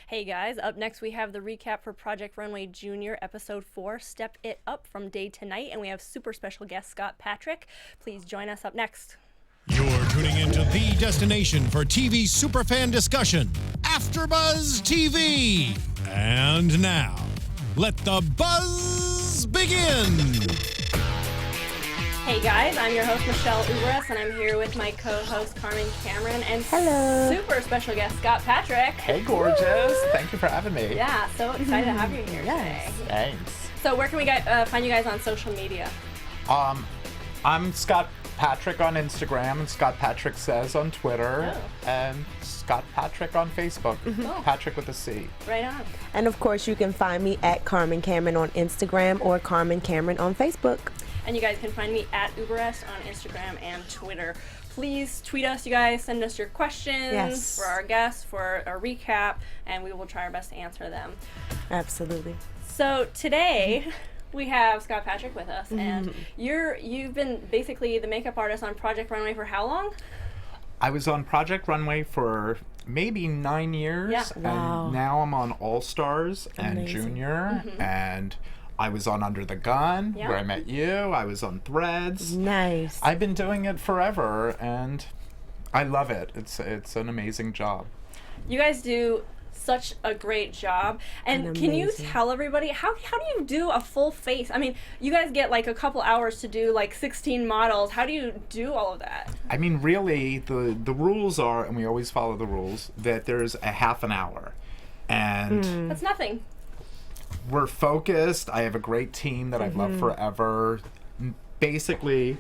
Hey guys, up next we have the recap for Project Runway Junior, Episode 4, Step It Up from Day to Night, and we have super special guest Scott Patric. Please join us up next. You're tuning into the destination for TV superfan discussion, AfterBuzz TV. And now, let the buzz begin. Hey guys, I'm your host Michelle Uberreste, and I'm here with my co-host Carmen Cameron and Hello. super special guest Scott Patric. Hey, gorgeous. Woo! Thank you for having me. Yeah, so excited to have you here today. Thanks. So where can we find you guys on social media? I'm Scott Patric on Instagram and Scott Patric Says on Twitter and Scott Patric on Facebook. Patrick with a C. Right on. And of course, you can find me at Carmen Cameron on Instagram or Carmen Cameron on Facebook. And you guys can find me at Uberreste on Instagram and Twitter. Please tweet us, you guys. Send us your questions for our guests, for a recap, and we will try our best to answer them. Absolutely. So today we have Scott Patric with us, and you've been basically the makeup artist on Project Runway for how long? I was on Project Runway for maybe 9 years. Yeah. Wow. And now I'm on All Stars and Amazing. Junior. And I was on Under the Gun, where I met you. I was on Threads. Nice. I've been doing it forever, and I love it. It's an amazing job. You guys do such a great job. And can you tell everybody, how do you do a full face? I mean, you guys get like a couple hours to do like 16 models. How do you do all of that? I mean, really, the rules are, and we always follow the rules, that there's a half an hour. And That's nothing. we're focused. I have a great team that I've loved forever. Basically,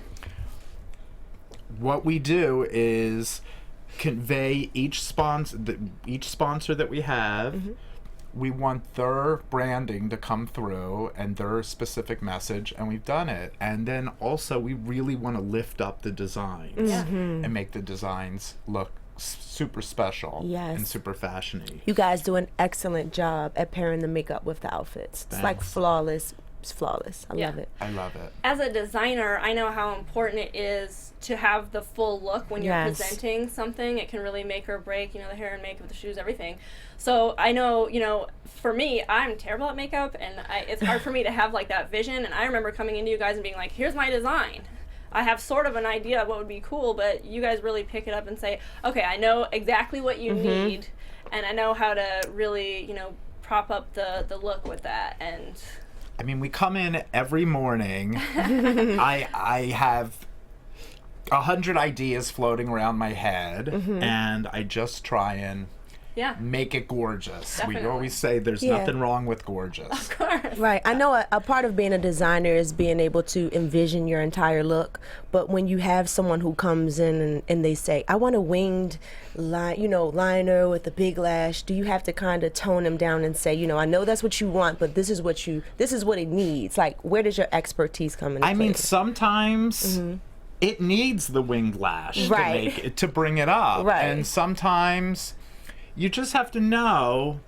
what we do is convey each sponsor that we have. We want their branding to come through and their specific message, and we've done it. And then also, we really want to lift up the designs and make the designs look super special and super fashiony. You guys do an excellent job at pairing the makeup with the outfits. It's like flawless. It's flawless. I love it. I love it. As a designer, I know how important it is to have the full look when you're presenting something. It can really make or break, the hair and makeup, the shoes, everything. So I know, for me, I'm terrible at makeup, and it's hard for me to have like that vision. And I remember coming into you guys and being like, here's my design. I have sort of an idea of what would be cool, but you guys really pick it up and say, okay, I know exactly what you need, and I know how to really, prop up the look with that. And I mean, we come in every morning. I have 100 ideas floating around my head, and I just try and make it gorgeous. Definitely. We always say there's nothing wrong with gorgeous. of course. Right. I know a part of being a designer is being able to envision your entire look. But when you have someone who comes in and they say, I want a winged liner with a big lash, do you have to kind of tone them down and say, I know that's what you want, but this is what it needs? Like, where does your expertise come into play? I mean, sometimes it needs the winged lash to bring it up. Right. And sometimes you just have to know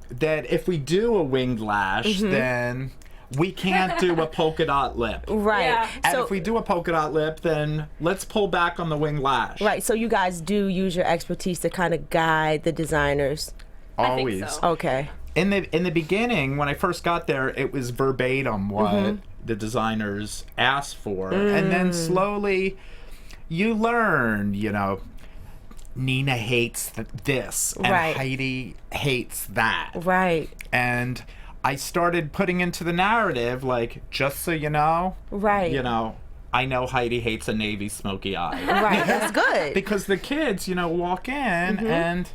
that if we do a winged lash, then we can't do a polka dot lip. Right. Yeah. And if we do a polka dot lip, then let's pull back on the winged lash. Right. So you guys do use your expertise to kind of guide the designers. Always. I think so. Okay. In the beginning, when I first got there, it was verbatim what the designers asked for. And then slowly you learn, Nina hates this, and Heidi hates that. Right. And I started putting into the narrative, like, just so you know, I know Heidi hates a navy smoky eye. Right, that's good. Because the kids, walk in and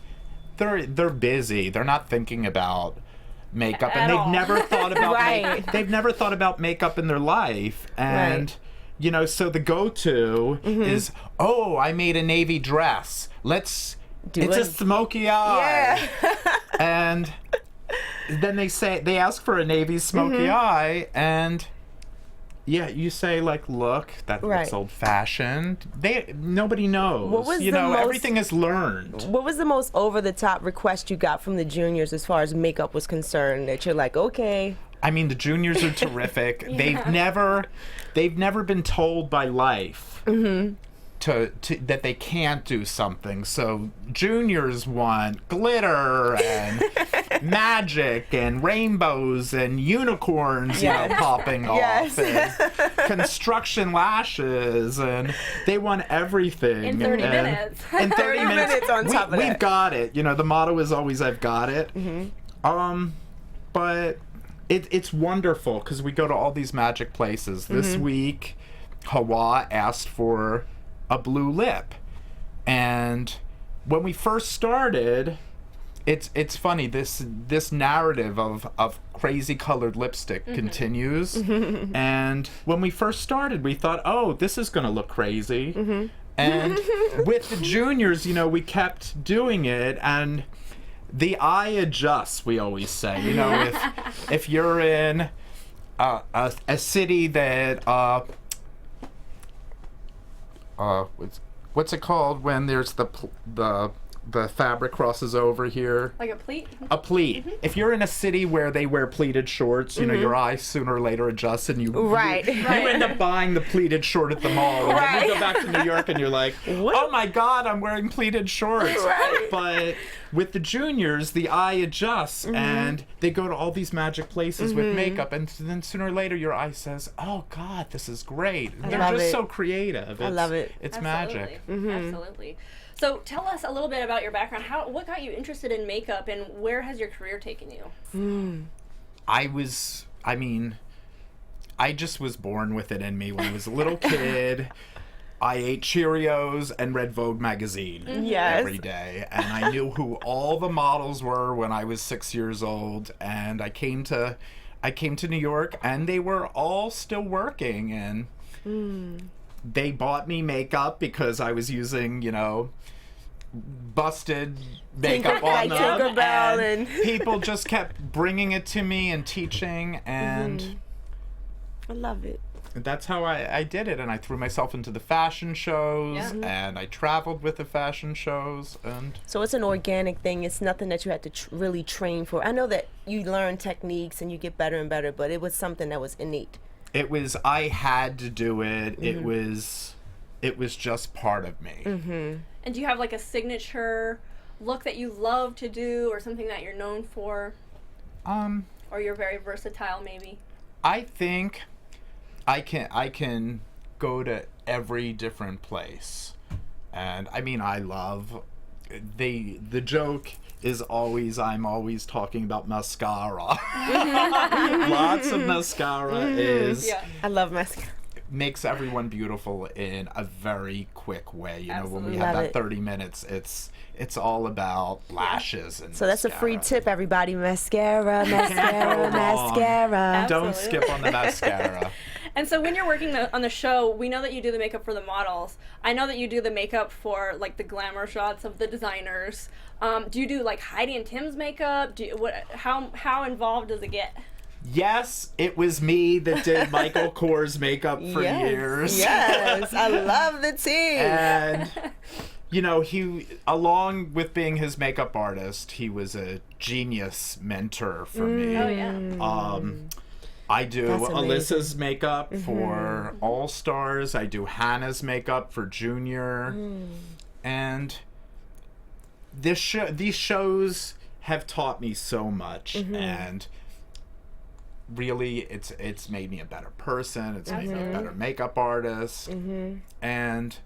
they're busy. They're not thinking about makeup, and they've never thought about they've never thought about makeup in their life. And so the go-to is, oh, I made a navy dress. It's a smoky eye. Yeah. And then they ask for a navy smoky eye, and you say, like, look, that looks old-fashioned. Nobody knows. What was everything is learned. What was the most over-the-top request you got from the juniors as far as makeup was concerned that you're like, okay? I mean, the juniors are terrific. They've never been told by life to that they can't do something. So juniors want glitter and magic and rainbows and unicorns, you know, popping off, and construction lashes, and they want everything in 30 minutes. In 30 minutes on top of that. We've got it. You know, the motto is always "I've got it." But it's wonderful because we go to all these magic places. This week, Hawa asked for a blue lip, and when we first started, it's funny, this narrative of crazy colored lipstick continues. And when we first started, we thought, oh, this is gonna look crazy. And with the juniors, you know, we kept doing it, and the eye adjusts, we always say. You know, if you're in a city that what's it called when there's the fabric crosses over here? Like a pleat? A pleat. If you're in a city where they wear pleated shorts, you know, your eye sooner or later adjusts, and you end up buying the pleated short at the mall. And then you go back to New York and you're like, oh my God, I'm wearing pleated shorts. But with the juniors, the eye adjusts, and they go to all these magic places with makeup, and then sooner or later your eye says, oh God, this is great. They're just so creative. I love it. It's magic. Absolutely. So tell us a little bit about your background. What got you interested in makeup, and where has your career taken you? I just was born with it in me. When I was a little kid, I ate Cheerios and read Vogue magazine every day. And I knew who all the models were when I was 6 years old. And I came to New York, and they were all still working. And they bought me makeup because I was using, you know, busted makeup on them, and people just kept bringing it to me and teaching, and I love it. That's how I did it. And I threw myself into the fashion shows, and I traveled with the fashion shows. And so it's an organic thing. It's nothing that you had to really train for. I know that you learn techniques and you get better and better, but it was something that was innate. It was, I had to do it. It was just part of me. And do you have like a signature look that you love to do, or something that you're known for? Or you're very versatile, maybe? I think I can go to every different place. And I mean, I love, the joke is always, I'm always talking about mascara. Lots of mascara I love mascara. Makes everyone beautiful in a very quick way. You know, when we have that 30 minutes, it's all about lashes and so that's a free tip, everybody. Mascara, mascara. Don't skip on the mascara. And so when you're working on the show, we know that you do the makeup for the models. I know that you do the makeup for like the glamour shots of the designers. Do you do like Heidi and Tim's makeup? How involved does it get? Yes, it was me that did Michael Kors makeup for years. Yes, I love the team. And, you know, he, along with being his makeup artist, he was a genius mentor for me. Oh, yeah. I do Alyssa's makeup for All Stars. I do Hannah's makeup for Junior. And these shows have taught me so much. And really, it's made me a better person. It's made me a better makeup artist. And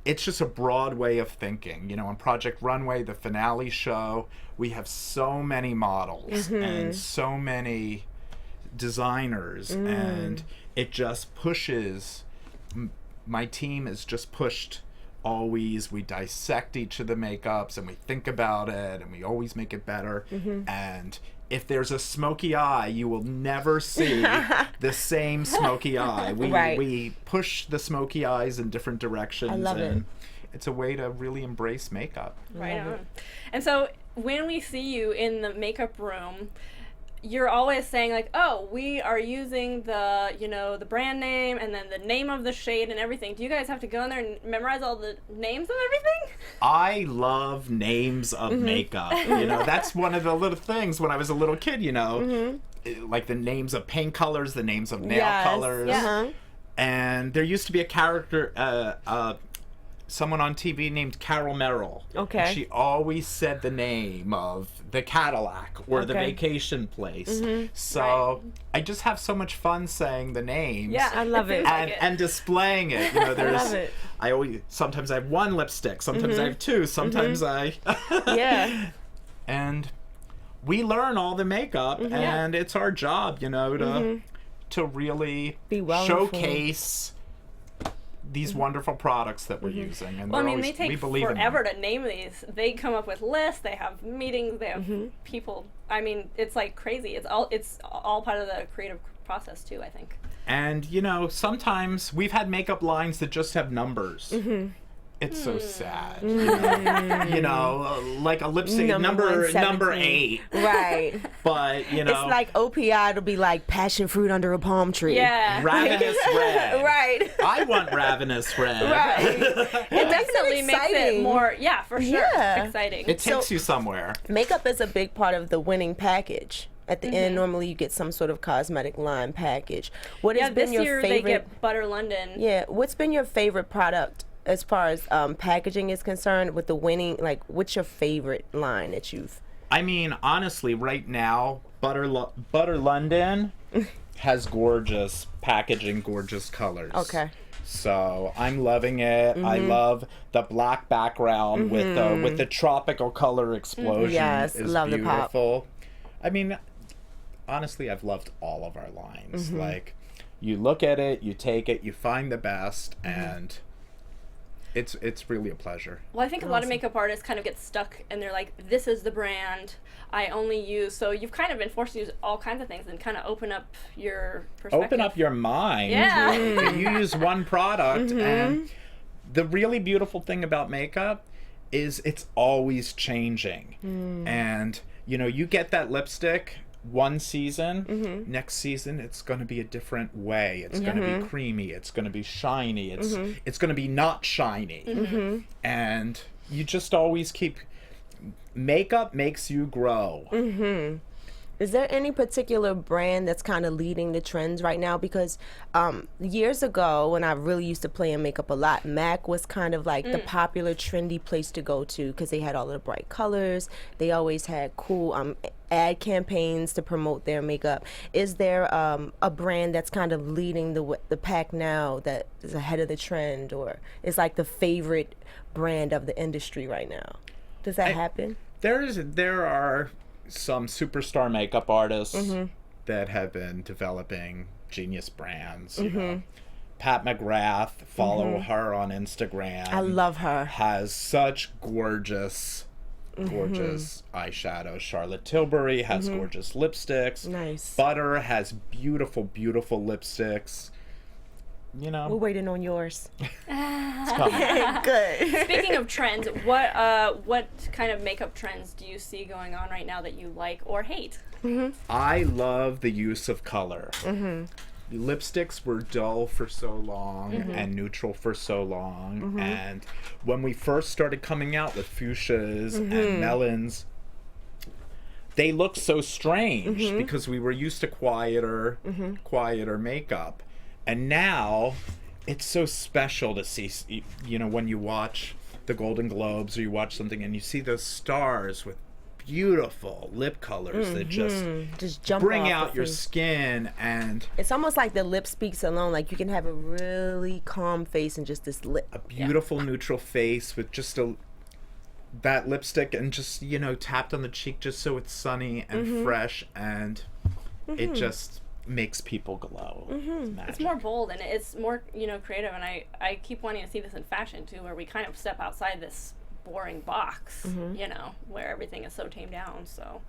it's just a broad way of thinking. You know, on Project Runway, the finale show, we have so many models and so many designers, and it just pushes. My team is just pushed. Always, we dissect each of the makeups, and we think about it, and we always make it better. And if there's a smoky eye, you will never see the same smoky eye. We push the smoky eyes in different directions. I love it. It's a way to really embrace makeup. Right on. And so when we see you in the makeup room, you're always saying like, oh, we are using the, you know, the brand name and then the name of the shade and everything. Do you guys have to go in there and memorize all the names of everything? I love names of makeup. You know, that's one of the little things when I was a little kid, you know, like the names of paint colors, the names of nail colors. And there used to be a character, someone on TV named Carol Merrill. Okay. And she always said the name of the Cadillac or the vacation place. So I just have so much fun saying the names. Yeah, I love it. And displaying it. You know, there's sometimes I have one lipstick, sometimes I have two, sometimes Yeah. And we learn all the makeup, and it's our job, you know, to really be well showcase these wonderful products that we're using. And well, I mean, always, they take forever to name these. They come up with lists. They have meetings. They have people. I mean, it's like crazy. It's all part of the creative process too, I think. And you know, sometimes we've had makeup lines that just have numbers. It's so sad. You know, like a lipstick number 8. Right. But, you know. It's like OPI, it'll be like passion fruit under a palm tree. Yeah. Ravenous red. Right. I want ravenous red. Right. It definitely makes it more, for sure, exciting. It takes you somewhere. Makeup is a big part of the winning package. At the end, normally you get some sort of cosmetic line package. What has been your favorite? This year they get Butter London. Yeah. What's been your favorite product as far as packaging is concerned with the winning? Like, what's your favorite line that you've? I mean, honestly, right now, Butter London has gorgeous packaging, gorgeous colors. Okay. So I'm loving it. I love the black background with the tropical color explosion. Yes, is love beautiful. the pop. I mean, honestly, I've loved all of our lines. Like, you look at it, you take it, you find the best, and it's really a pleasure. Well, I think a lot of makeup artists kind of get stuck and they're like, this is the brand I only use. So you've kind of been forced to use all kinds of things and kind of open up your perspective. Open up your mind. Yeah. You use one product, and the really beautiful thing about makeup is it's always changing. And, you know, you get that lipstick one season, next season it's going to be a different way. It's going to be creamy, it's going to be shiny, it's going to be not shiny. And you just always keep, makeup makes you grow. Is there any particular brand that's kind of leading the trends right now? Because years ago, when I really used to play in makeup a lot, MAC was kind of like the popular, trendy place to go to because they had all of the bright colors. They always had cool ad campaigns to promote their makeup. Is there a brand that's kind of leading the pack now that is ahead of the trend, or is like the favorite brand of the industry right now? Does that happen? There are some superstar makeup artists that have been developing genius brands. You know, Pat McGrath, follow her on Instagram. I love her. Has such gorgeous eyeshadows. Charlotte Tilbury has gorgeous lipsticks. Nice. Butter has beautiful, beautiful lipsticks. You know, We're waiting on yours. it's coming. Good. Speaking of trends, what kind of makeup trends do you see going on right now that you like or hate? I love the use of color. Lipsticks were dull for so long and neutral for so long. And when we first started coming out with fuchsias and melons, they looked so strange because we were used to quieter makeup. And now it's so special to see, you know, when you watch the Golden Globes or you watch something and you see those stars with beautiful lip colors that just jump bring off out the your face. skin. And It's almost like the lip speaks alone. Like you can have a really calm face and just this lip. a beautiful neutral face with just that lipstick and just, you know, tapped on the cheek just so it's sunny and fresh, and it just makes people glow. It's more bold and it's more, you know, creative, and I keep wanting to see this in fashion too, where we kind of step outside this boring box, you know, where everything is so tamed down. So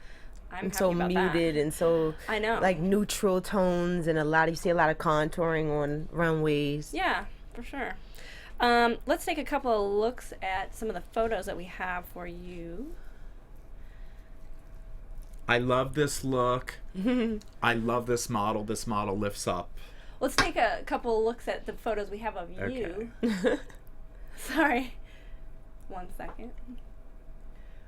I'm happy so about muted that. and so I know, like neutral tones, and you see a lot of contouring on runways. Yeah, for sure. Let's take a couple of looks at some of the photos that we have for you. I love this look. I love this model. This model lifts up. Let's take a couple of looks at the photos we have of you. Sorry. 1 second.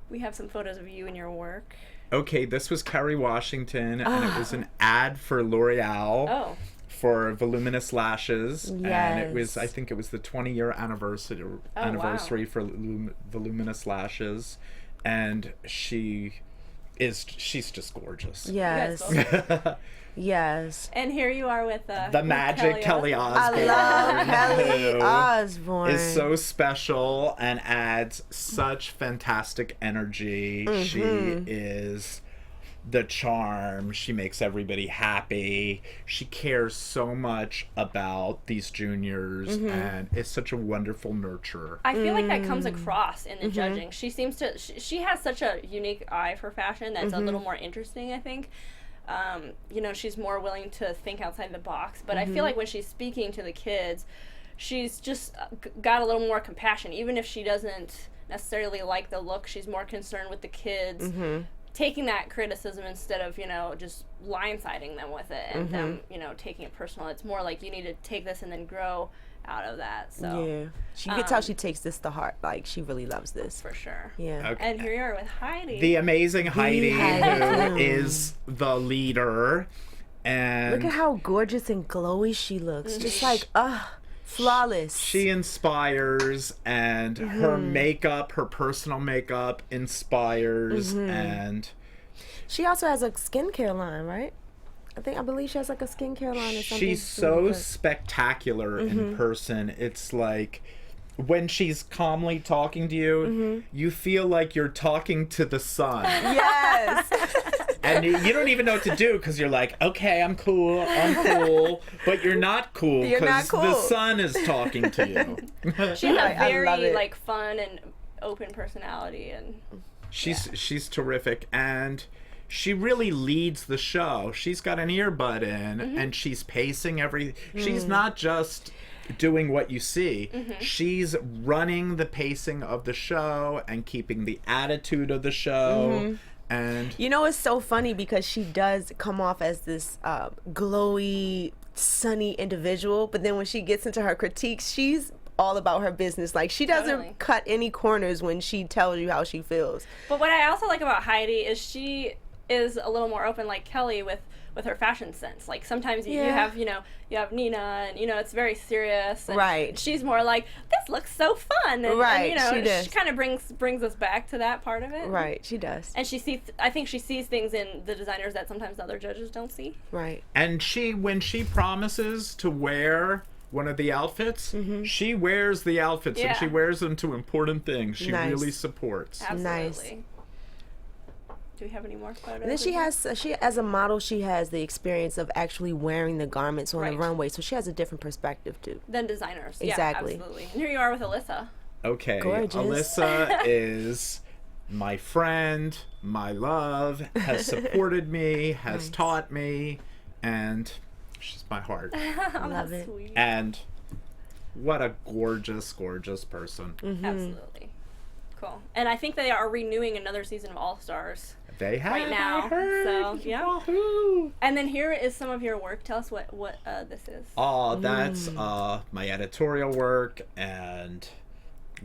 We have some photos of you and your work. Okay, this was Kerry Washington, and it was an ad for L'Oreal. Oh. for Voluminous Lashes, and it was, I Yes. think it was the 20-year anniversary for Voluminous Lashes, and she's just gorgeous. Yes. You guys both. Yes. And here you are with The magic Kelly Osbourne. I love Kelly who Osbourne. is so special and adds such fantastic energy. She is the charm. She makes everybody happy. She cares so much about these juniors and is such a wonderful nurturer. I feel like that comes across in the judging. She seems to, she has such a unique eye for fashion that's a little more interesting, I think. You know, she's more willing to think outside the box, but I feel like when she's speaking to the kids, she's just got a little more compassion. Even if she doesn't necessarily like the look, she's more concerned with the kids, taking that criticism instead of, you know, just blindsiding them with it and them, you know, taking it personal. It's more like you need to take this and then grow out of that. So Yeah. You can tell she takes this to heart. Like, she really loves this. for sure. Yeah. Okay. And here you are with Heidi. The amazing Heidi, Heidi who Klum. is the leader. And Look at how gorgeous and glowy she looks. Just like, flawless. she inspires, and her makeup, her personal makeup inspires, and She also has a skincare line, right? I believe she has like a skincare line or something. she's so spectacular in person. It's like when she's calmly talking to you, you feel like you're talking to the sun. Yes. And you don't even know what to do because you're like, okay, I'm cool, but you're not cool You're not because cool. the sun is talking to you. She has Right, a I love very it. like fun and open personality, and She's terrific, and she really leads the show. She's got an earbud in, and she's pacing She's not just doing what you see. She's running the pacing of the show and keeping the attitude of the show. And You know, it's so funny because she does come off as this glowy, sunny individual, but then when she gets into her critiques, she's all about her business. Like, she doesn't Totally. cut any corners when she tells you how she feels. but what I also like about Heidi is she is a little more open, like Kelly, with her fashion sense. Like sometimes you Yeah. have, you know, you have Nina, and you know it's very serious. And Right. She's more like, this looks so fun, and, Right, and you know she does. she kind of brings us back to that part of it. Right, she does. And I think she sees things in the designers that sometimes the other judges don't see. Right. and when she promises to wear one of the outfits, she wears the outfits, and she Yeah. wears them to important things. She Nice. really supports. Absolutely. Do we have any more photos? And then she as a model, she has the experience of actually wearing the garments on Right. the runway, so she has a different perspective too. Then designers. Exactly. Yeah, absolutely. And here you are with Alyssa. Okay, Gorgeous. Alyssa is my friend, my love, has supported me, has taught me, and she's my heart. Love it. Sweet. And what a gorgeous, gorgeous person. Absolutely. Cool. And I think they are renewing another season of All Stars. They have Right now, I heard. so, yeah. Wahoo. And then here is some of your work. Tell us what this is. Oh, that's my editorial work and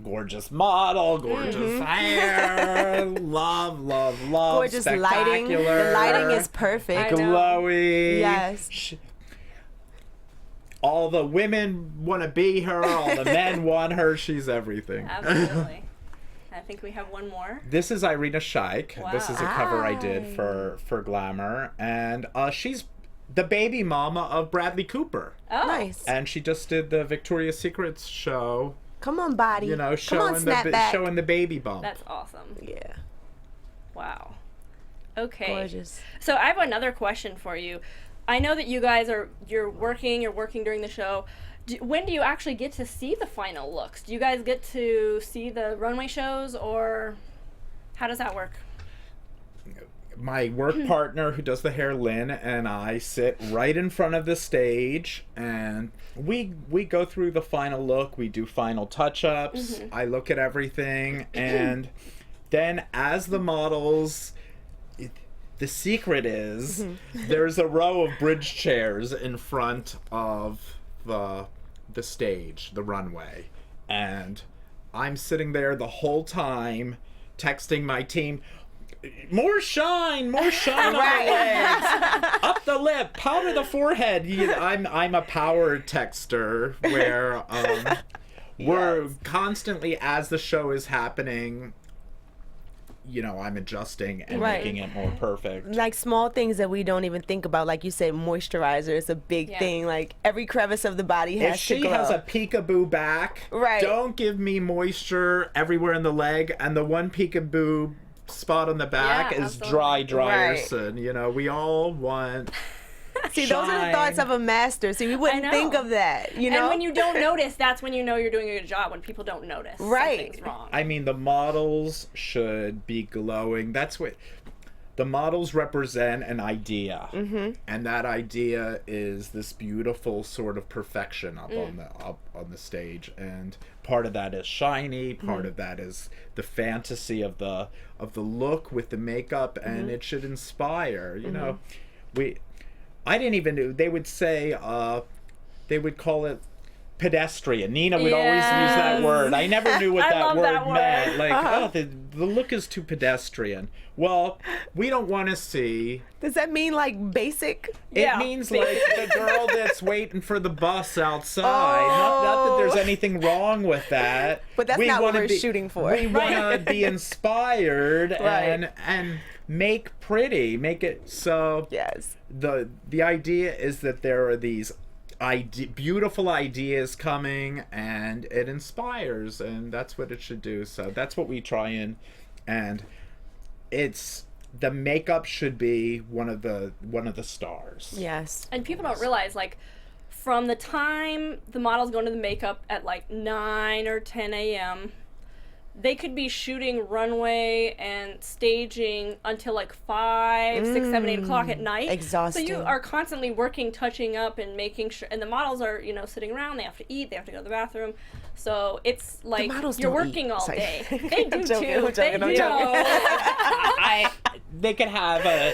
gorgeous model, gorgeous hair, love, Gorgeous lighting. The spectacular, lighting is perfect. I know. glowy. Yes. All the women want to be her. All the men want her. She's everything. Absolutely. I think we have one more. This is Irina Shayk. Wow. This is a cover I did for Glamour, and she's the baby mama of Bradley Cooper, Oh, Nice. and she just did the Victoria's Secret show. Come on, body. You know, Come on, snapback. showing the baby bump. That's awesome. Yeah. Wow. Okay. Gorgeous. So I have another question for you. I know that you guys you're working during the show. When do you actually get to see the final looks? Do you guys get to see the runway shows, or how does that work? My work partner who does the hair, Lynn, and I sit right in front of the stage, and we go through the final look. We do final touch-ups. I look at everything, and then as the models, the secret is there's a row of bridge chairs in front of the stage, the runway, and I'm sitting there the whole time texting my team, more shine on the legs, up the lip, powder the forehead. I'm a power texter where we're constantly, as the show is happening, I'm adjusting and making it more perfect. Like small things that we don't even think about, like you said, moisturizer is a big thing. Like every crevice of the body has to glow. If she has a peekaboo back, don't give me moisture everywhere in the leg, and the one peekaboo spot on the back is dry Ryerson. We all want See, those are the thoughts of a master. See, we wouldn't think of that, And when you don't notice, that's when you know you're doing a good job, when people don't notice something's wrong. I mean, the models should be glowing. That's what the models represent, an idea. And that idea is this beautiful sort of perfection up on the stage. And part of that is shiny, part of that is the fantasy of the look with the makeup, and it should inspire. I didn't even know. They would say, they would call it pedestrian. Nina would always use that word. I never knew what that word meant. Like, the look is too pedestrian. Well, we don't want to see. Does that mean like basic? It means like the girl that's waiting for the bus outside. Not that there's anything wrong with that. But that's not what we're shooting for. We want to be inspired and make pretty. Make it so. Yes. The idea is that there are these beautiful ideas coming, and it inspires, and that's what it should do. So that's what we try and it's the makeup should be one of the stars. Yes. And people don't realize, like, from the time the models go into the makeup at like 9 or 10 a.m., they could be shooting runway and staging until like 5, 6, 7, 8 o'clock at night. Exhausting. So you are constantly working, touching up, and making sure. And the models are, sitting around. They have to eat. They have to go to the bathroom. So it's like you're working all day. They do too. They do. They could have a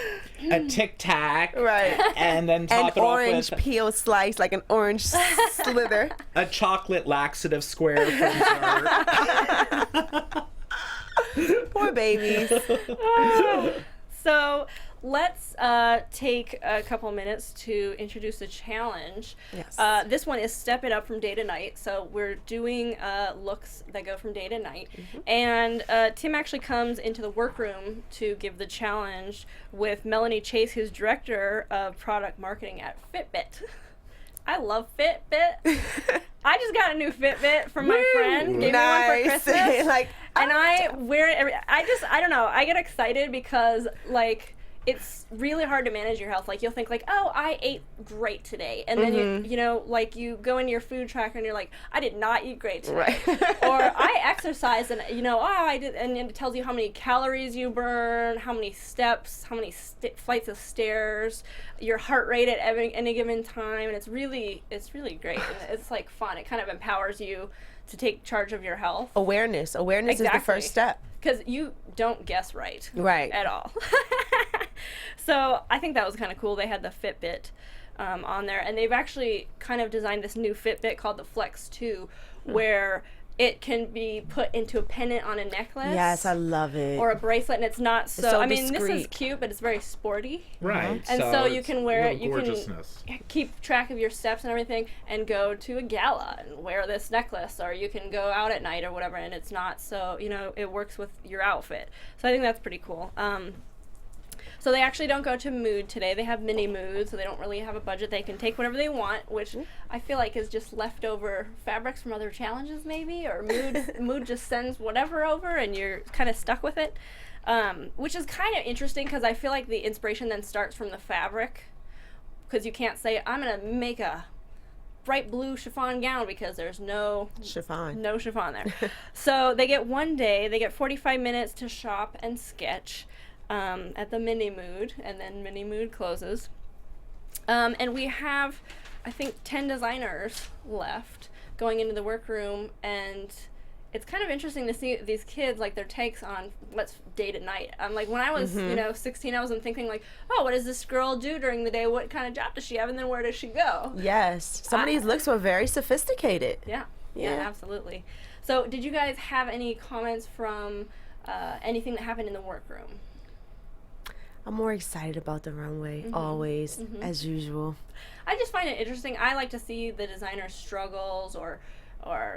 Tic Tac, and then top it off with an orange peel slice, like an orange slither. A chocolate laxative square from dessert. Poor babies. So let's take a couple minutes to introduce the challenge. Yes. This one is Step It Up from Day to Night. So we're doing looks that go from day to night. And Tim actually comes into the workroom to give the challenge with Melanie Chase, who's director of product marketing at Fitbit. I love Fitbit. I just got a new Fitbit from my friend. Gave me one for Christmas. And I wear it I don't know. I get excited because, like, it's really hard to manage your health. Like, you'll think, like, oh, I ate great today. And then, you go into your food tracker and you're like, I did not eat great today. Or I exercised and, I did. And it tells you how many calories you burn, how many steps, how many flights of stairs, your heart rate at any given time. And it's really great. And it's, like, fun. It kind of empowers you to take charge of your health. Awareness is the first step. Because you don't guess right at all. So I think that was kind of cool. They had the Fitbit on there, and they've actually kind of designed this new Fitbit called the Flex 2, where it can be put into a pendant on a necklace. Yes, I love it. Or a bracelet, and it's not so discreet. This is cute, but it's very sporty. Right. And so you can wear it, you gorgeousness. can keep track of your steps and everything, and go to a gala and wear this necklace, or you can go out at night or whatever, and it's not so, it works with your outfit. So I think that's pretty cool. So they actually don't go to Mood today. They have mini Mood, so they don't really have a budget. They can take whatever they want, which I feel like is just leftover fabrics from other challenges, maybe, or Mood just sends whatever over, and you're kind of stuck with it, which is kind of interesting because I feel like the inspiration then starts from the fabric, because you can't say, I'm going to make a bright blue chiffon gown because there's no chiffon there. So they get one day, they get 45 minutes to shop and sketch at the Mini Mood, and then Mini Mood closes. And we have, I think, 10 designers left going into the workroom, and it's kind of interesting to see these kids, like, their takes on what's day to night. Like, when I was, 16, I wasn't thinking, like, oh, what does this girl do during the day? What kind of job does she have? And then where does she go? Yes. Some of these looks were very sophisticated. Yeah, absolutely. So did you guys have any comments from anything that happened in the workroom? I'm more excited about the runway, always, as usual. I just find it interesting. I like to see the designer's struggles or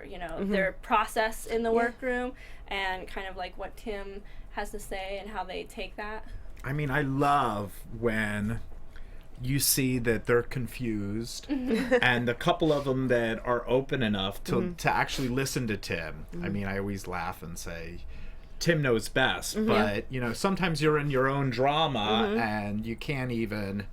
you know, their process in the workroom, and kind of like what Tim has to say and how they take that. I mean, I love when you see that they're confused and a couple of them that are open enough to actually listen to Tim. I mean, I always laugh and say, Tim knows best, but you know, sometimes you're in your own drama and you can't even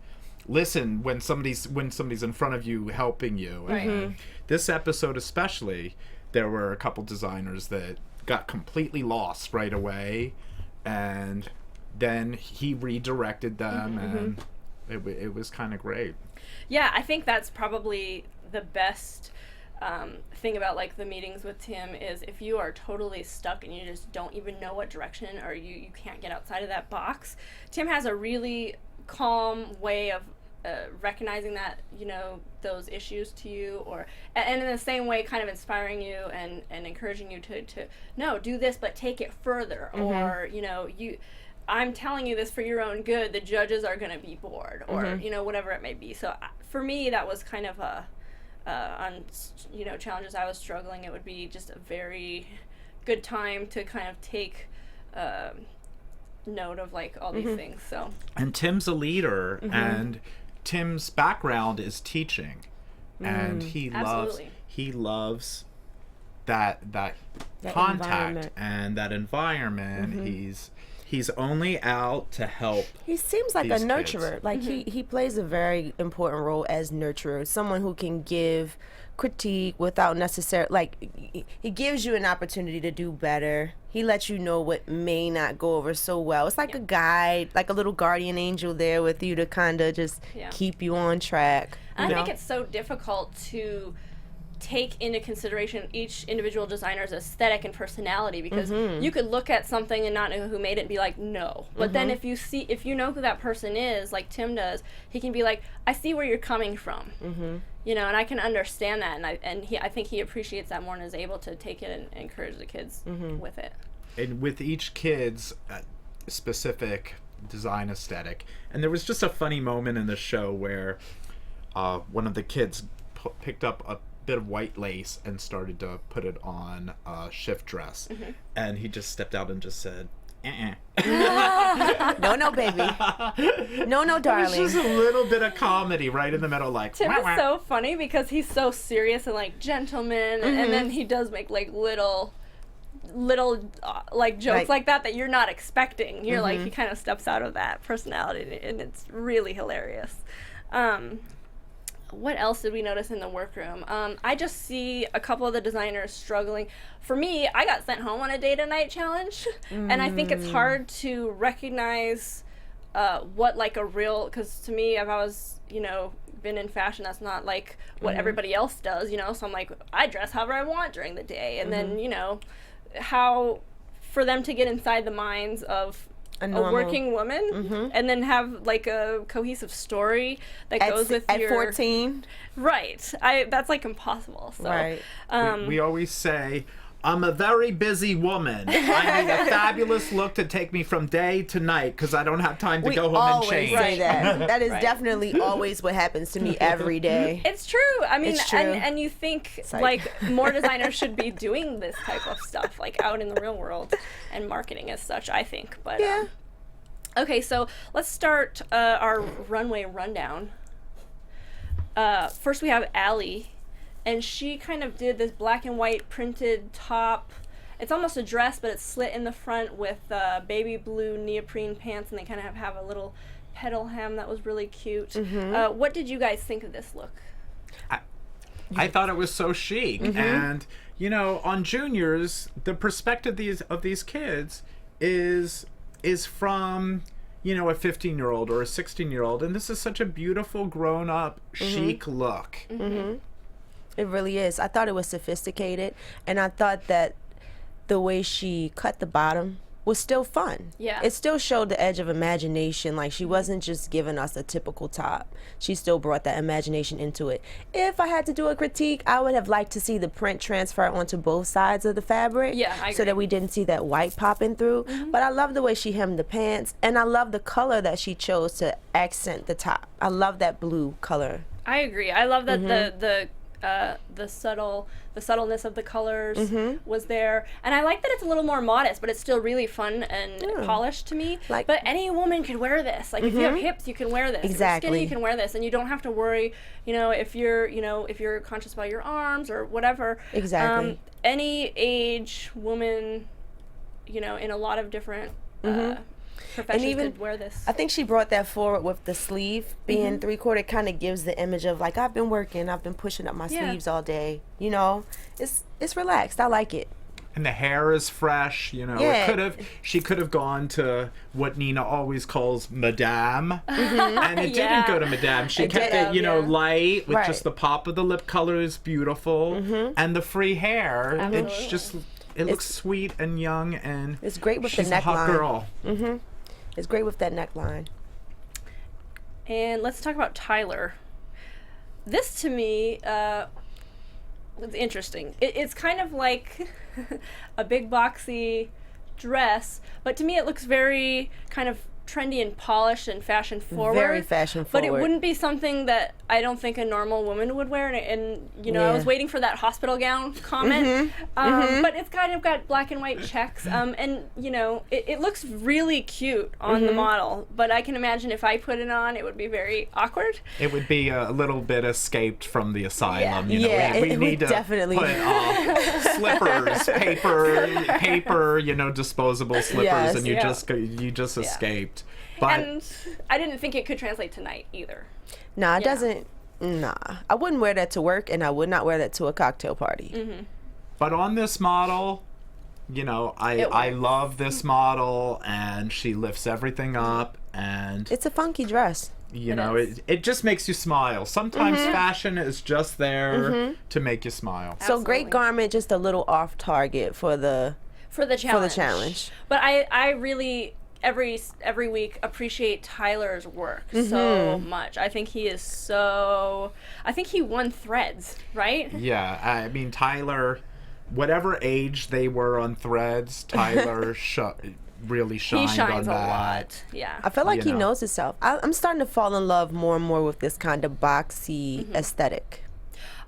listen when somebody's in front of you helping you. And this episode especially, there were a couple designers that got completely lost right away, and then he redirected them, and it was kind of great. Yeah, I think that's probably the best thing about like the meetings with Tim is if you are totally stuck and you just don't even know what direction, or you can't get outside of that box, Tim has a really calm way of recognizing that, you know, those issues to you, or and in the same way kind of inspiring you and encouraging you to no, do this but take it further, or you know, I'm telling you this for your own good, the judges are going to be bored, or you know, whatever it may be. So for me, that was kind of a on, you know, challenges I was struggling, it would be just a very good time to kind of take note of like all these things. So, and Tim's a leader, and Tim's background is teaching, and he loves that contact and that environment. He's only out to help. He seems like a nurturer. Kids. Like he plays a very important role as nurturer, someone who can give critique without necessarily, like, he gives you an opportunity to do better. He lets you know what may not go over so well. It's like a guide, like a little guardian angel there with you to kind of just keep you on track. And I think it's so difficult to take into consideration each individual designer's aesthetic and personality, because you could look at something and not know who made it and be like, no. But then if you know who that person is, like Tim does, he can be like, I see where you're coming from. You know, and I can understand that, and I think he appreciates that more and is able to take it and encourage the kids with it. And with each kid's specific design aesthetic. And there was just a funny moment in the show where one of the kids picked up a bit of white lace and started to put it on a shift dress, and he just stepped out and just said, No, baby. No, darling. It's just a little bit of comedy right in the middle, like Tim is so funny because he's so serious and like gentleman, and then he does make like little like jokes like that you're not expecting. You're like, he kind of steps out of that personality, and it's really hilarious. What else did we notice in the workroom? I just see a couple of the designers struggling. For me, I got sent home on a day-to-night challenge, and I think it's hard to recognize what like a real, because to me, if I was, you know, been in fashion, that's not like what everybody else does, you know, so I'm like, I dress however I want during the day, and then, you know, how for them to get inside the minds of a working woman and then have like a cohesive story that goes with at 14, right? That's like impossible. So, right. We always say, I'm a very busy woman. I need a fabulous look to take me from day to night because I don't have time to go home and change. We always say that. That is definitely always what happens to me every day. It's true. I mean, it's true. And you think like more designers should be doing this type of stuff like out in the real world and marketing as such, I think. But okay, so let's start our runway rundown. First we have Allie. And she kind of did this black and white printed top. It's almost a dress, but it's slit in the front with baby blue neoprene pants, and they kind of have a little petal hem that was really cute. What did you guys think of this look? I thought it was so chic. And, you know, on juniors, the perspective of these kids is from, you know, a 15-year-old or a 16-year-old. And this is such a beautiful, grown-up, chic look. It really is. I thought it was sophisticated, and I thought that the way she cut the bottom was still fun. Yeah. It still showed the edge of imagination. Like, she wasn't just giving us a typical top. She still brought that imagination into it. If I had to do a critique, I would have liked to see the print transfer onto both sides of the fabric. Yeah, I agree. So that we didn't see that white popping through. But I love the way she hemmed the pants, and I love the color that she chose to accent the top. I love that blue color. I agree. I love that the subtleness of the colors was there, and I like that it's a little more modest, but it's still really fun and polished to me. But any woman could wear this. Like, if you have hips, you can wear this. Exactly. If you're skinny, you can wear this, and you don't have to worry. If you're conscious about your arms or whatever. Exactly. Any age woman, in a lot of different. Professions could wear this. I think she brought that forward with the sleeve being 3/4. Kind of gives the image of, like, I've been working, I've been pushing up my sleeves all day. It's relaxed. I like it. And the hair is fresh, she could have gone to what Nina always calls Madame, and it didn't go to Madame. She kept it, light with just the pop of the lip color is beautiful, and the free hair. Absolutely. It's just, it looks sweet and young, and it's great with the she's a hot neckline. girl. It's great with that neckline. And let's talk about Tyler. This, to me, was interesting. It's kind of like a big boxy dress, but to me it looks very kind of trendy and polished and fashion forward. Very fashion forward. But it wouldn't be something that I don't think a normal woman would wear. And I was waiting for that hospital gown comment. But it's kind of got black and white checks. And, it looks really cute on the model. But I can imagine if I put it on, it would be very awkward. It would be a little bit escaped from the asylum. We it need would to definitely put slippers, paper, disposable slippers, Yes. and you just escaped. But And I didn't think it could translate to night either. Nah, it doesn't. Nah. I wouldn't wear that to work, and I would not wear that to a cocktail party. But on this model, I love this model, and she lifts everything up, and It's a funky dress. it just makes you smile. Sometimes fashion is just there to make you smile. So great garment, just a little off target for the challenge. But I really every week appreciate Tyler's work so much. I think he won Threads, right? Yeah, I mean, Tyler, whatever age they were on Threads, Tyler really shined He shines on a that. lot. Yeah. I feel like he knows himself. I'm starting to fall in love more and more with this kind of boxy aesthetic.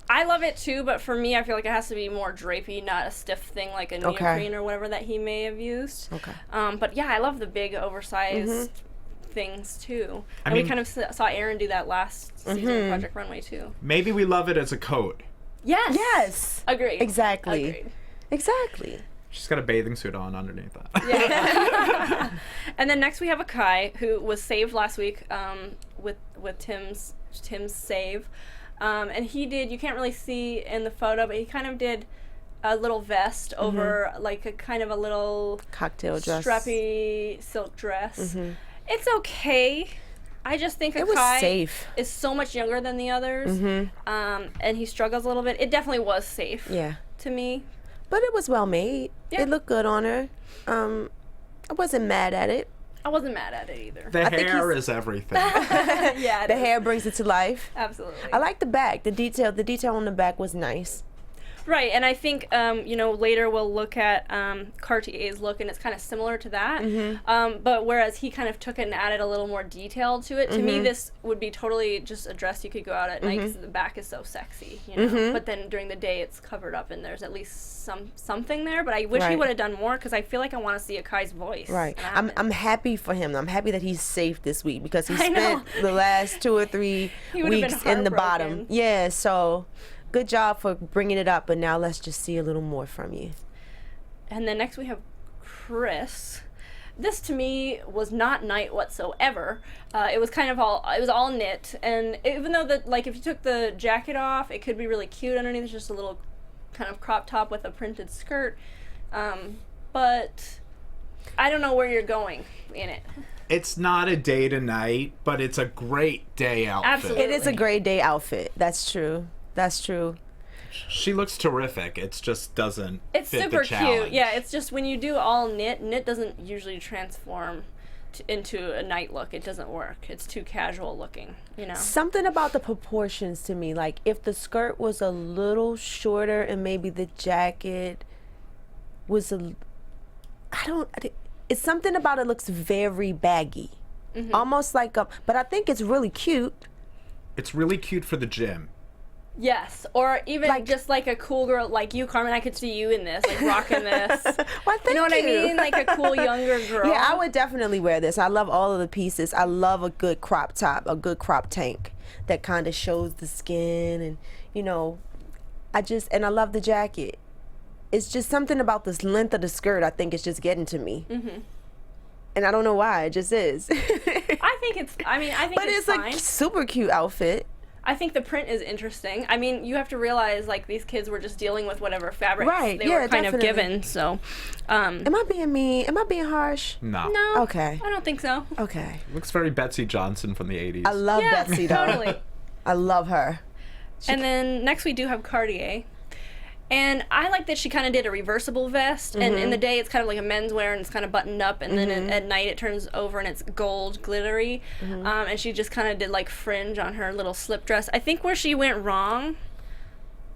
I love it too, but for me, I feel like it has to be more drapey, not a stiff thing like a neoprene or whatever that he may have used. Okay. But yeah, I love the big, oversized things too. And we kind of saw Erin do that last season of Project Runway too. Maybe we love it as a coat. Yes. Yes. Agreed. Exactly. Agreed. Exactly. She's got a bathing suit on underneath that. Yeah. And then next we have Akai, who was saved last week with Tim's save. And he did, you can't really see in the photo, but he kind of did a little vest over like a kind of a little Cocktail dress. strappy silk dress. It's okay. I just think It was Akai safe. is so much younger than the others. And he struggles a little bit. It definitely was safe to me. But it was well made. Yeah. It looked good on her. I wasn't mad at it. I wasn't mad at it either. The hair is everything. Yeah, The hair brings it to life. absolutely. I like the back. The detail on the back was nice. Right, and I think later we'll look at Cartier's look, and it's kind of similar to that. But whereas he kind of took it and added a little more detail to it, to me this would be totally just a dress you could go out at night because the back is so sexy, But then during the day it's covered up, and there's at least something there. But I wish he would have done more because I feel like I want to see Akai's voice. Right. and I I'm happy for him. I'm happy that he's safe this week because he I know. spent the last 2 or 3 He would've been weeks in the bottom. heartbroken. Yeah, so good job for bringing it up, but now let's just see a little more from you. And then next we have Chris. This to me was not night whatsoever. It was kind of all knit, and even though if you took the jacket off, it could be really cute underneath. It's just a little kind of crop top with a printed skirt. But I don't know where you're going in it. It's not a day to night, but it's a great day outfit. Absolutely. It is a great day outfit. That's true. That's true. She looks terrific. It just doesn't It's fit super the challenge. cute. Yeah, it's just when you do all knit doesn't usually transform into a night look. It doesn't work. It's too casual looking, you know. Something about the proportions to me, like if the skirt was a little shorter and maybe the jacket was it's something about it looks very baggy. Almost like but I think it's really cute. It's really cute for the gym. Yes, or even just like a cool girl like you, Carmen. I could see you in this, like rocking this. Well, you know what I mean? Like a cool younger girl. Yeah, I would definitely wear this. I love all of the pieces. I love a good crop top, a good crop tank that kind of shows the skin, and you know, and I love the jacket. It's just something about this length of the skirt. I think it's just getting to me. And I don't know why. It just is. I think it's fine. A super cute outfit. I think the print is interesting. I mean, you have to realize, like, these kids were just dealing with whatever fabrics they were kind of given, so. Am I being mean? Am I being harsh? No. No. Okay. I don't think so. Okay. Looks very Betsy Johnson from the 80s. I love Betsy, though. Totally. I love her. And then next we do have Cartier. And I like that she kind of did a reversible vest, and in the day it's kind of like a menswear and it's kind of buttoned up, and then at night it turns over and it's gold glittery, and she just kind of did like fringe on her little slip dress. I think where she went wrong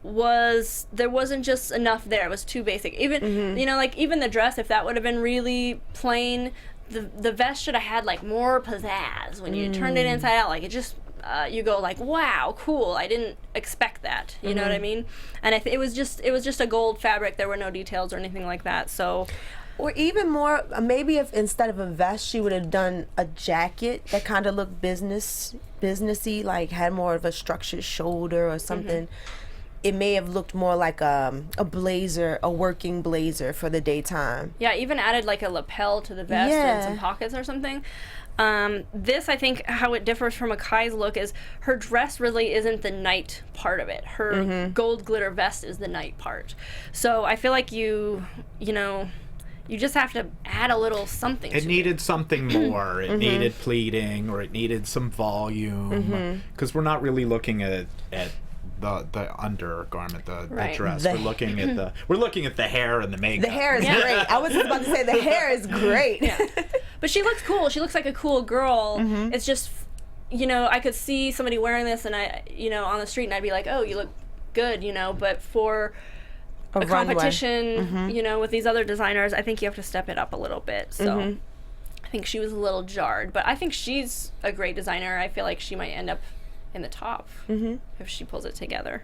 was there wasn't just enough there. It was too basic. Even you know, like even the dress, if that would have been really plain, the vest should have had like more pizzazz when you turned it inside out. Like it just you go like, wow, cool. I didn't expect that. You know what I mean? And it was just a gold fabric. There were no details or anything like that. So, or even more, maybe if instead of a vest, she would have done a jacket that kind of looked businessy, like had more of a structured shoulder or something. It may have looked more like a blazer, a working blazer for the daytime. Yeah, even added like a lapel to the vest and some pockets or something. This, I think, how it differs from Akai's look is her dress really isn't the night part of it. Her gold glitter vest is the night part. So I feel like you just have to add a little something to it. It needed something more. It needed pleating, or it needed some volume. Because we're not really looking at the undergarment, the dress. We're looking at the hair and the makeup. The hair is great. I was just about to say the hair is great. Yeah. But she looks cool. She looks like a cool girl. It's just, I could see somebody wearing this and on the street, and I'd be like, oh, you look good, But for a competition, with these other designers, I think you have to step it up a little bit. So I think she was a little jarred. But I think she's a great designer. I feel like she might end up in the top if she pulls it together.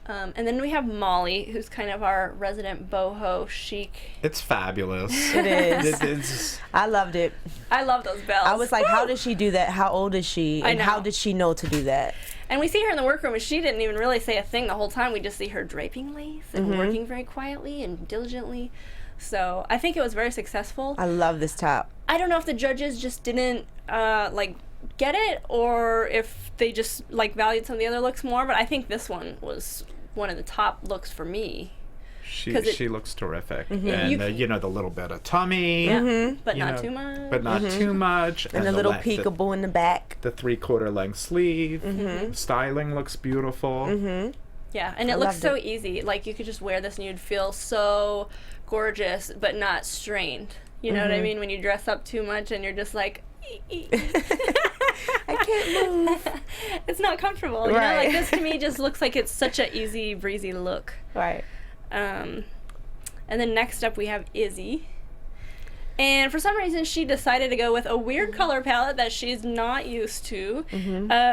And then we have Molly, who's kind of our resident boho chic. It's fabulous. It is. I loved it. I love those bells. I was like, how did she do that? How old is she? And how did she know to do that? And we see her in the workroom, and she didn't even really say a thing the whole time. We just see her draping lace and working very quietly and diligently. So I think it was very successful. I love this top. I don't know if the judges just didn't get it, or if they just valued some of the other looks more, but I think this one was one of the top looks for me. She looks terrific. And the little bit of tummy, but not too much. But not too much. And a little peekaboo in the back. The 3/4 length sleeve. Styling looks beautiful. Yeah, and it looks so easy. Like you could just wear this and you'd feel so gorgeous, but not strained. You know what I mean? When you dress up too much and you're just like, I can't move. It's not comfortable. You know, like this to me just looks like it's such an easy, breezy look. Right. And then next up we have Izzy. And for some reason she decided to go with a weird color palette that she's not used to.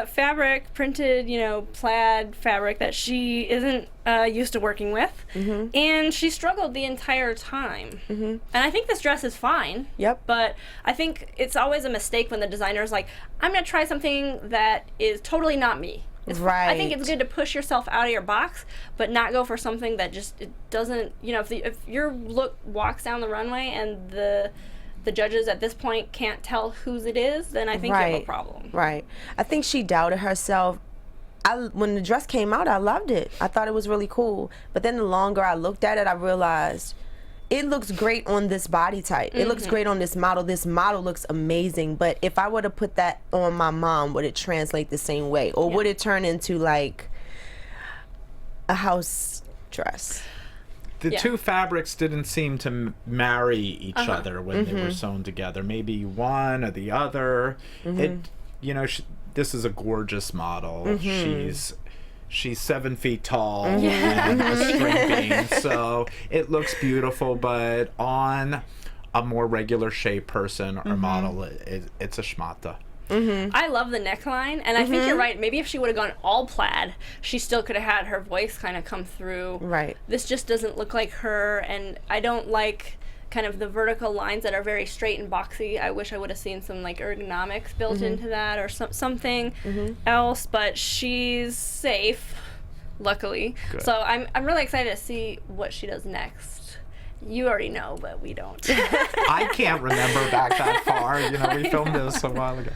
Fabric, printed, plaid fabric that she isn't used to working with. And she struggled the entire time. And I think this dress is fine. Yep. But I think it's always a mistake when the designer's like, I'm going to try something that is totally not me. I think it's good to push yourself out of your box, but not go for something that just it doesn't. If your look walks down the runway and the judges at this point can't tell whose it is, then I think you have a problem. Right. I think she doubted herself. When the dress came out, I loved it. I thought it was really cool. But then the longer I looked at it, I realized it looks great on this body type. It looks great on this model. This model looks amazing. But if I were to put that on my mom, would it translate the same way? Or would it turn into like a house dress. The two fabrics didn't seem to marry each other when they were sewn together. Maybe one or the other. It, you know, this is a gorgeous model. She's 7 feet tall and a string bean, so it looks beautiful. But on a more regular shape person or model, it's a schmata. I love the neckline, and I think you're right. Maybe if she would have gone all plaid, she still could have had her voice kind of come through. Right. This just doesn't look like her, and I don't like kind of the vertical lines that are very straight and boxy. I wish I would have seen some like ergonomics built into that or something else, but she's safe, luckily. Good. So I'm really excited to see what she does next. You already know, but we don't. I can't remember back that far. You know, we filmed this a while ago.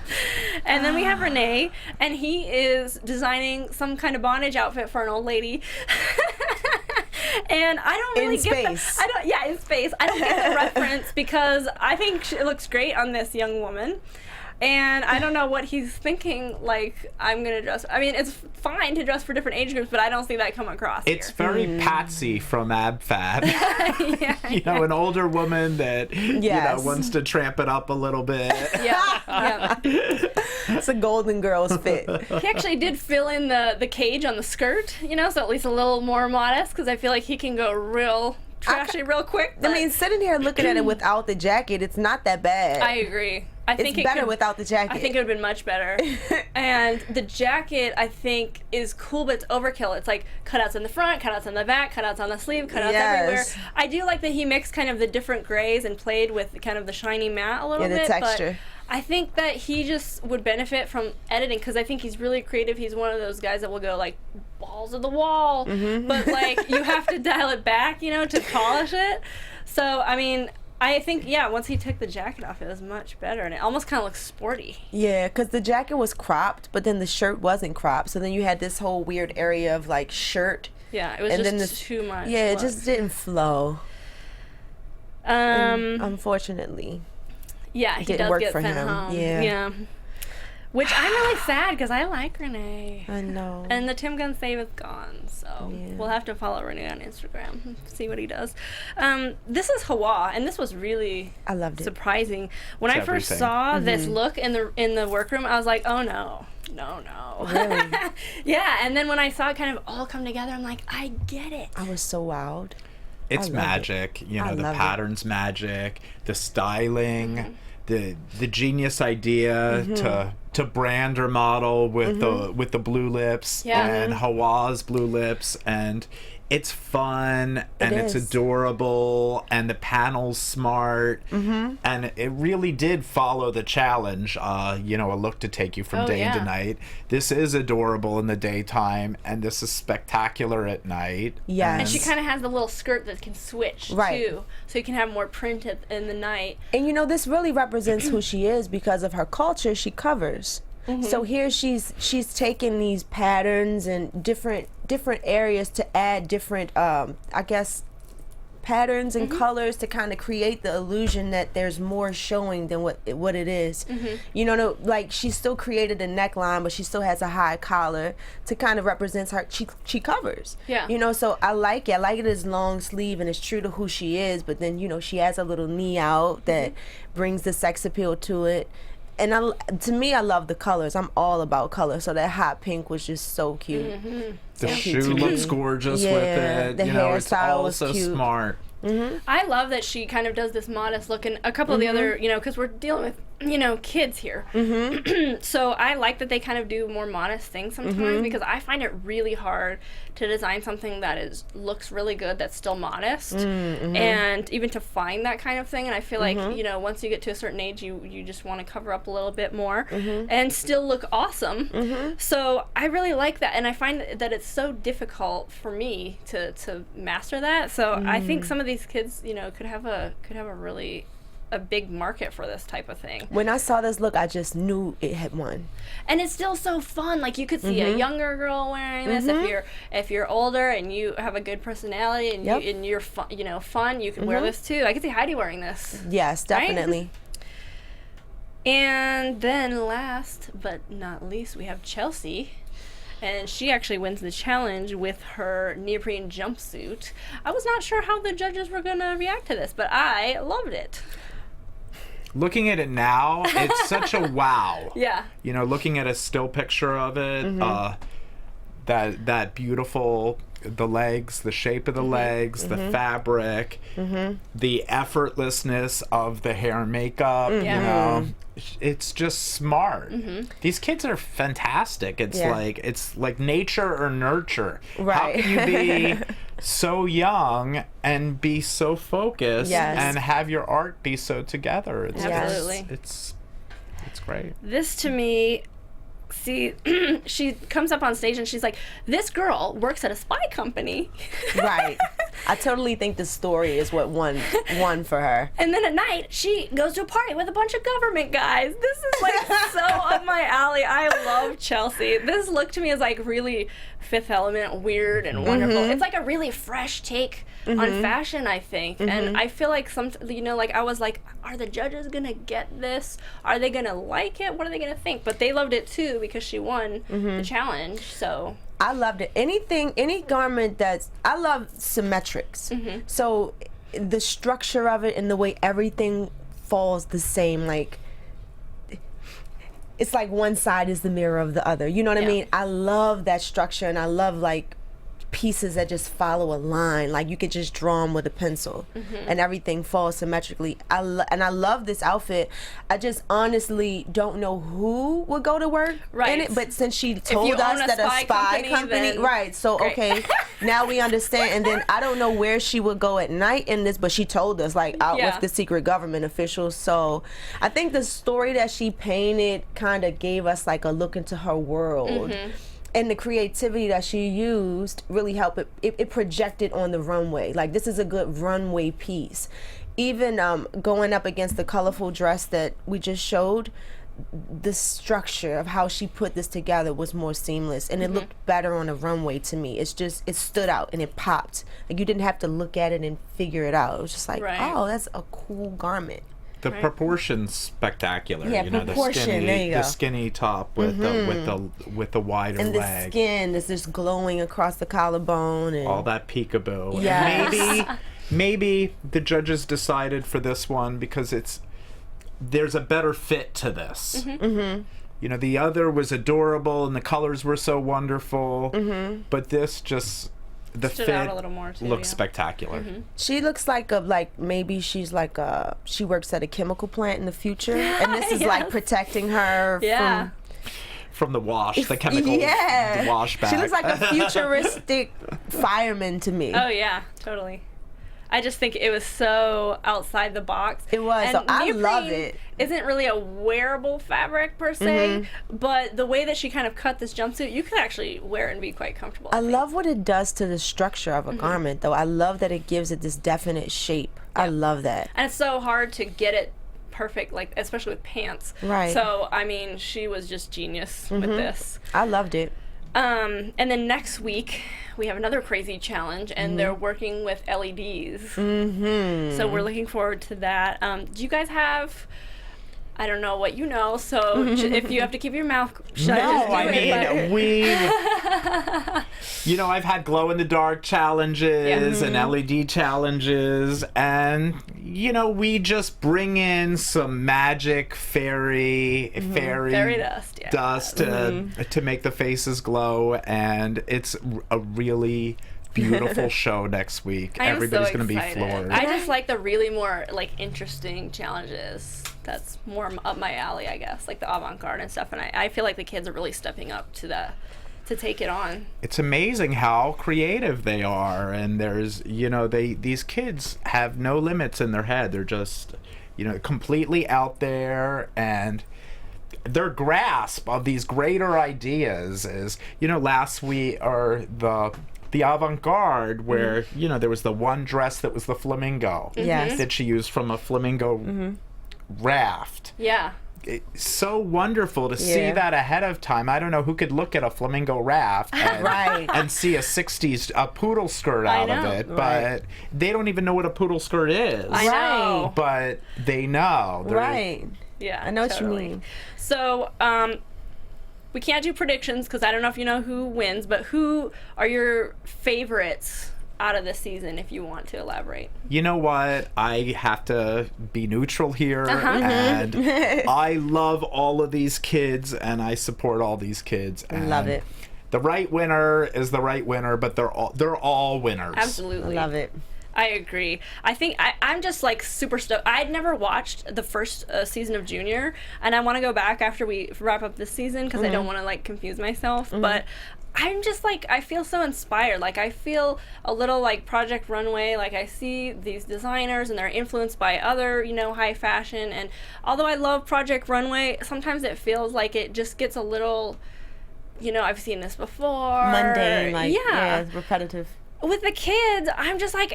And then we have Renee, and he is designing some kind of bondage outfit for an old lady. And I don't really get in space. In space. I don't get the reference because I think it looks great on this young woman. And I don't know what he's thinking, like, I'm going to dress. I mean, it's fine to dress for different age groups, but I don't see that come across It's here. very Patsy from Ab Fab. You know, an older woman that, you know, wants to tramp it up a little bit. Yeah. It's a Golden Girls fit. He actually did fill in the cage on the skirt, you know, so at least a little more modest, because I feel like he can go real trashy real quick. I mean, sitting here looking at it without the jacket, it's not that bad. I agree. I think it's better without the jacket. I think it would have been much better. And the jacket, I think, is cool, but it's overkill. It's like cutouts in the front, cutouts in the back, cutouts on the sleeve, cutouts everywhere. I do like that he mixed kind of the different grays and played with kind of the shiny matte a little bit. Yeah, the texture. But I think that he just would benefit from editing because I think he's really creative. He's one of those guys that will go like balls to the wall, but like you have to dial it back, you know, to polish it. So, I mean, I think, once he took the jacket off, it was much better, and it almost kind of looks sporty. Yeah, because the jacket was cropped, but then the shirt wasn't cropped, so then you had this whole weird area of, like, shirt. Yeah, it was just too much. Yeah, it just didn't flow. Unfortunately. Yeah, he didn't does work get for sent him. home. Yeah. Which I'm really sad, because I like Renee. I know. And the Tim Gunn save is gone, so we'll have to follow Renee on Instagram, see what he does. This is Hawa, and this was really surprising. When I first saw this look in the workroom, I was like, oh no. No. Really? Yeah, and then when I saw it kind of all come together, I'm like, I get it. I was so wowed. It's magic. You know, the pattern's magic, the styling, the genius idea to brand her model with the blue lips and Hawa's blue lips, and it's fun and it's adorable and the panel's smart and it really did follow the challenge, you know, a look to take you from day to night. This is adorable in the daytime and this is spectacular at night. Yes. And she kind of has the little skirt that can switch too, so you can have more print in the night. And you know, this really represents who she is because of her culture she covers. So here she's taking these patterns and different areas to add different I guess patterns and colors to kind of create the illusion that there's more showing than what it is. You know, no, like she still created a neckline, but she still has a high collar to kind of represents her. She covers. Yeah. You know, so I like it. I like it as long sleeve and it's true to who she is. But then you know she has a little knee out that brings the sex appeal to it. And to me, I love the colors. I'm all about color. So that hot pink was just so cute. The shoe looks gorgeous with it. The you know, it's hairstyle all was so cute. smart. I love that she kind of does this modest look, and a couple of the other, you know, because we're dealing with, you know, kids here. So I like that they kind of do more modest things sometimes because I find it really hard to design something that looks really good that's still modest, and even to find that kind of thing. And I feel like, you know, once you get to a certain age, you just want to cover up a little bit more and still look awesome. So I really like that, and I find that it's so difficult for me to master that. So I think some of these kids, you know, could have a really a big market for this type of thing. When I saw this look, I just knew it had won. And it's still so fun. Like you could see a younger girl wearing this. If you're older and you have a good personality and you're fun, you know, you can wear this too. I could see Heidi wearing this. Yes, definitely. Right? And then last but not least, we have Chelsea. and she actually wins the challenge with her neoprene jumpsuit. I was not sure how the judges were going to react to this, but I loved it. Looking at it now, it's such a wow. Yeah. You know, looking at a still picture of it, that beautiful, the legs, the shape of the legs, the fabric, the effortlessness of the hair and makeup, you know, it's just smart. These kids are fantastic. It's like nature or nurture. Right. How can you be so young and be so focused and have your art be so together? It's Absolutely. It's great. This to me, see, she comes up on stage and she's like, this girl works at a spy company. Right. I totally think the story is what won for her. And then at night, she goes to a party with a bunch of government guys. This is like so up my alley. I love Chelsea. This look to me is like really Fifth Element, weird and wonderful. It's like a really fresh take on fashion, I think. And I feel like I was like, are the judges gonna get this? Are they gonna like it? What are they gonna think? But they loved it too because she won the challenge. So I loved it. Any garment I love symmetrics. So the structure of it and the way everything falls the same, like it's like one side is the mirror of the other. You know what I mean? I love that structure, and I love like pieces that just follow a line, like you could just draw them with a pencil and everything falls symmetrically. And I love this outfit. I just honestly don't know who would go to work in it, but since she told us that a spy company right, so great. Okay, now we understand. And then I don't know where she would go at night in this, but she told us like out with the secret government officials. So I think the story that she painted kind of gave us like a look into her world. And the creativity that she used really helped it projected on the runway. Like, this is a good runway piece. Even going up against the colorful dress that we just showed, the structure of how she put this together was more seamless, and it looked better on the runway to me. It stood out and it popped. Like, you didn't have to look at it and figure it out. It was just like, oh, that's a cool garment. The proportions spectacular. Yeah, you know, proportion. There you go. The skinny top with the wider and the leg. skin is just glowing across the collarbone and all that peekaboo. Yes. Maybe the judges decided for this one because there's a better fit to this. You know, the other was adorable and the colors were so wonderful, but this just stood out a little more too, looks spectacular. She looks like maybe she's like she works at a chemical plant in the future, and this is like protecting her from the chemical the wash bag. She looks like a futuristic fireman to me. Oh yeah, totally. I just think it was so outside the box. It was. And so I love it. Isn't really a wearable fabric per se, but the way that she kind of cut this jumpsuit, you could actually wear it and be quite comfortable. I love what it does to the structure of a garment, though. I love that it gives it this definite shape. I love that. And it's so hard to get it perfect, like especially with pants. Right. So I mean, she was just genius with this. I loved it. And then next week we have another crazy challenge, and they're working with LEDs. So we're looking forward to that. Do you guys have? I don't know what you know, so if you have to keep your mouth shut, you know, I've had glow-in-the-dark challenges and LED challenges, and, you know, we just bring in some magic fairy dust to make the faces glow, and it's a really beautiful show next week. Everybody's going to be floored. I just like the really more like interesting challenges. That's more up my alley, I guess, like the avant-garde and stuff. And I feel like the kids are really stepping up to take it on. It's amazing how creative they are, and there's, you know, these kids have no limits in their head. They're just, you know, completely out there, and their grasp of these greater ideas is, you know, last week or the avant-garde where you know there was the one dress that was the flamingo that she used from a flamingo raft. It's so wonderful to see that ahead of time. I don't know who could look at a flamingo raft and see a 60s poodle skirt out of it, but they don't even know what a poodle skirt is. I know. But they know. Right. Yeah, I know what you mean. So we can't do predictions because I don't know if you know who wins, but who are your favorites out of this season, if you want to elaborate? You know what? I have to be neutral here, and I love all of these kids, and I support all these kids. And Love it. The right winner is the right winner, but they're all winners. Absolutely. Love it. I agree. I think I'm just like super stoked. I'd never watched the first season of Junior, and I want to go back after we wrap up this season because I don't want to like confuse myself. But I'm just like, I feel so inspired. Like, I feel a little like Project Runway. Like, I see these designers and they're influenced by other, you know, high fashion. And although I love Project Runway, sometimes it feels like it just gets a little, you know, I've seen this before. Mundane, like, yeah, it's repetitive. With the kids, I'm just like,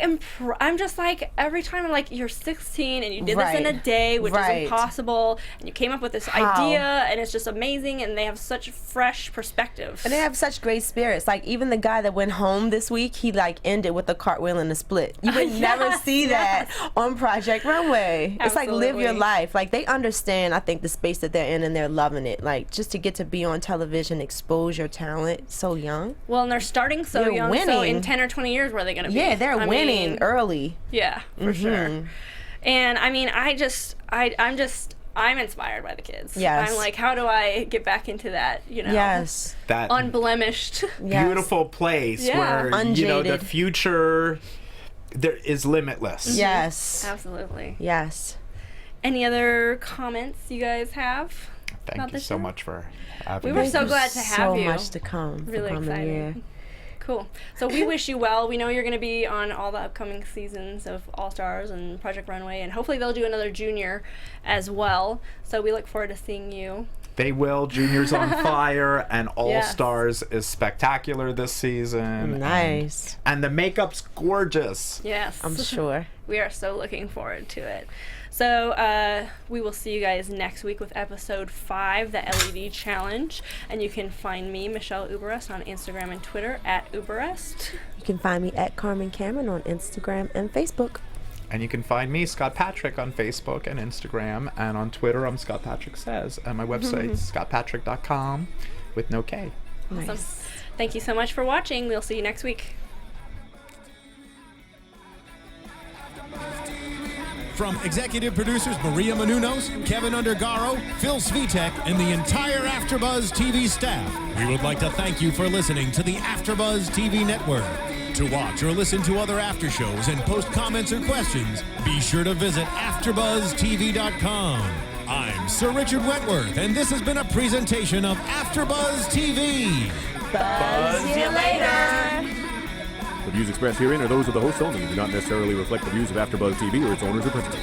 every time I'm like, you're 16 and you did this in a day, which is impossible, and you came up with this idea, and it's just amazing, and they have such fresh perspectives. And they have such great spirits. Like, even the guy that went home this week, he like ended with a cartwheel and a split. You would never see that on Project Runway. It's like, live your life. Like, they understand, I think, the space that they're in, and they're loving it. Like, just to get to be on television, expose your talent so young. Well, and they're starting so young, winning. so in 10 or 20 years, where are they going to be? Yeah, they're winning early. Yeah, for sure. And I mean, I'm inspired by the kids. Yes. I'm like, how do I get back into that, you know? Yes. That unblemished. beautiful place where, Unjaded. you know, the future there is limitless. Yes. Absolutely. Yes. Any other comments you guys have? Thank you so much for having me. me. We were so glad to have you. So much to come. Really exciting. Year. Cool. So we wish you well. We know you're going to be on all the upcoming seasons of All Stars and Project Runway, and hopefully they'll do another Junior as well. So we look forward to seeing you. They will. Junior's on fire, and All Stars is spectacular this season. Nice. And the makeup's gorgeous. Yes. I'm sure. We are so looking forward to it. So we will see you guys next week with episode 5, the LED Challenge. And you can find me, Michelle Uberreste, on Instagram and Twitter at Uberreste. You can find me at Carmen on Instagram and Facebook. And you can find me, Scott Patric, on Facebook and Instagram. And on Twitter, I'm Scott Patric Says. And my website, scottpatric.com, with no K. Nice. Awesome. Thank you so much for watching. We'll see you next week. From executive producers Maria Menounos, Kevin Undergaro, Phil Svitek, and the entire AfterBuzz TV staff, we would like to thank you for listening to the AfterBuzz TV network. To watch or listen to other after shows and post comments or questions, be sure to visit AfterBuzzTV.com. I'm Sir Richard Wentworth, and this has been a presentation of AfterBuzz TV. Buzz you later. The views expressed herein are those of the hosts only and do not necessarily reflect the views of AfterBuzz TV or its owners or principals.